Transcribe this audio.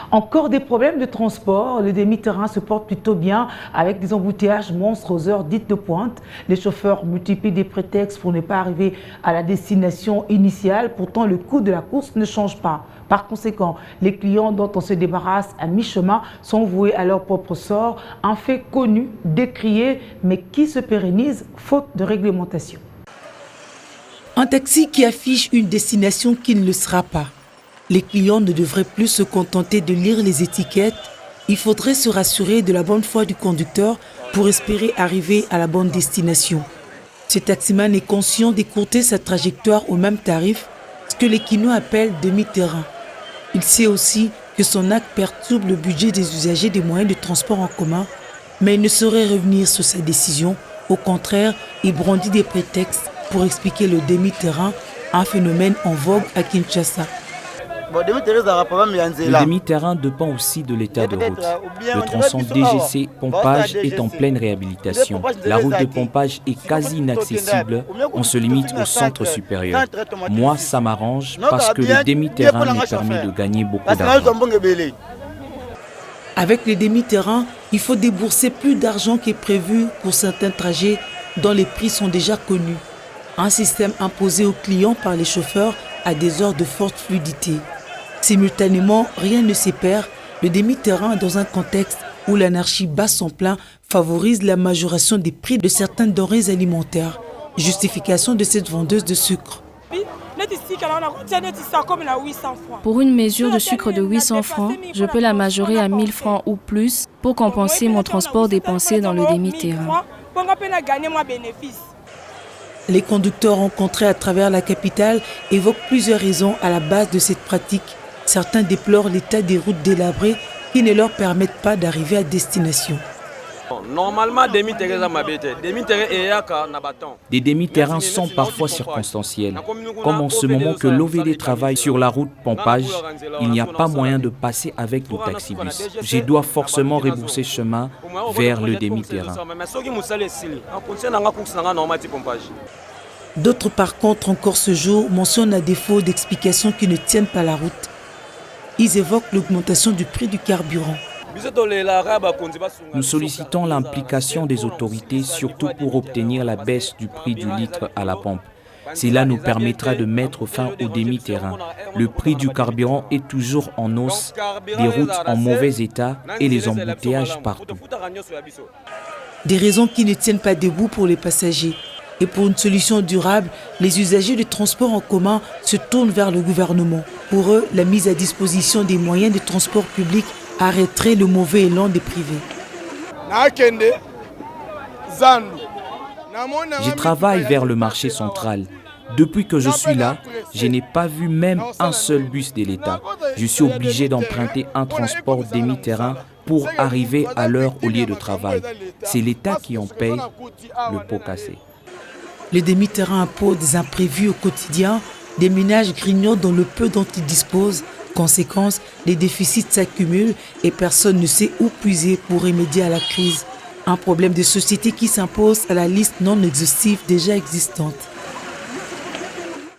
Encore des problèmes de transport. Le demi-terrain se porte plutôt bien avec des embouteillages monstres aux heures dites de pointe. Les chauffeurs multiplient des prétextes pour ne pas arriver à la destination initiale. Pourtant, le coût de la course ne change pas. Par conséquent, les clients dont on se débarrasse à mi-chemin sont voués à leur propre sort. Un fait connu, décrié, mais qui se pérennise faute de réglementation. Un taxi qui affiche une destination qui ne le sera pas. Les clients ne devraient plus se contenter de lire les étiquettes. Il faudrait se rassurer de la bonne foi du conducteur pour espérer arriver à la bonne destination. Ce taximan est conscient d'écourter sa trajectoire au même tarif, ce que les Quinois appellent demi-terrain. Il sait aussi que son acte perturbe le budget des usagers des moyens de transport en commun, mais il ne saurait revenir sur sa décision. Au contraire, il brandit des prétextes pour expliquer le demi-terrain, un phénomène en vogue à Kinshasa. Le demi-terrain dépend aussi de l'état de route. Le tronçon DGC Pompage est en pleine réhabilitation. La route de Pompage est quasi inaccessible. On se limite au centre supérieur. Moi, ça m'arrange parce que le demi-terrain me permet de gagner beaucoup d'argent. Avec le demi-terrain, il faut débourser plus d'argent qu'est prévu pour certains trajets dont les prix sont déjà connus. Un système imposé aux clients par les chauffeurs à des heures de forte fluidité. Simultanément, rien ne sépare le demi-terrain dans un contexte où l'anarchie bat son plein favorise la majoration des prix de certaines denrées alimentaires. Justification de cette vendeuse de sucre. Pour une mesure de sucre de 800 francs, je peux la majorer à 1000 francs ou plus pour compenser mon transport dépensé dans le demi-terrain. Les conducteurs rencontrés à travers la capitale évoquent plusieurs raisons à la base de cette pratique. Certains déplorent l'état des routes délabrées qui ne leur permettent pas d'arriver à destination. Des demi-terrains sont parfois circonstanciels. Comme en ce moment que l'OVD travaille sur la route Pompage, il n'y a pas moyen de passer avec le taxibus. Je dois forcément rebrousser chemin vers le demi-terrain. D'autres par contre encore ce jour mentionnent à défaut d'explications qui ne tiennent pas la route. Ils évoquent l'augmentation du prix du carburant. Nous sollicitons l'implication des autorités, surtout pour obtenir la baisse du prix du litre à la pompe. Cela nous permettra de mettre fin au demi-terrain. Le prix du carburant est toujours en hausse, des routes en mauvais état et les embouteillages partout. Des raisons qui ne tiennent pas debout pour les passagers. Et pour une solution durable, les usagers de transport en commun se tournent vers le gouvernement. Pour eux, la mise à disposition des moyens de transport public arrêterait le mauvais élan des privés. Je travaille vers le marché central. Depuis que je suis là, je n'ai pas vu même un seul bus de l'État. Je suis obligé d'emprunter un transport demi-terrain pour arriver à l'heure au lieu de travail. C'est l'État qui en paye le pot cassé. Les demi-terrains imposent des imprévus au quotidien, des ménages grignotent dans le peu dont ils disposent. Conséquence, les déficits s'accumulent et personne ne sait où puiser pour remédier à la crise. Un problème de société qui s'impose à la liste non exhaustive déjà existante.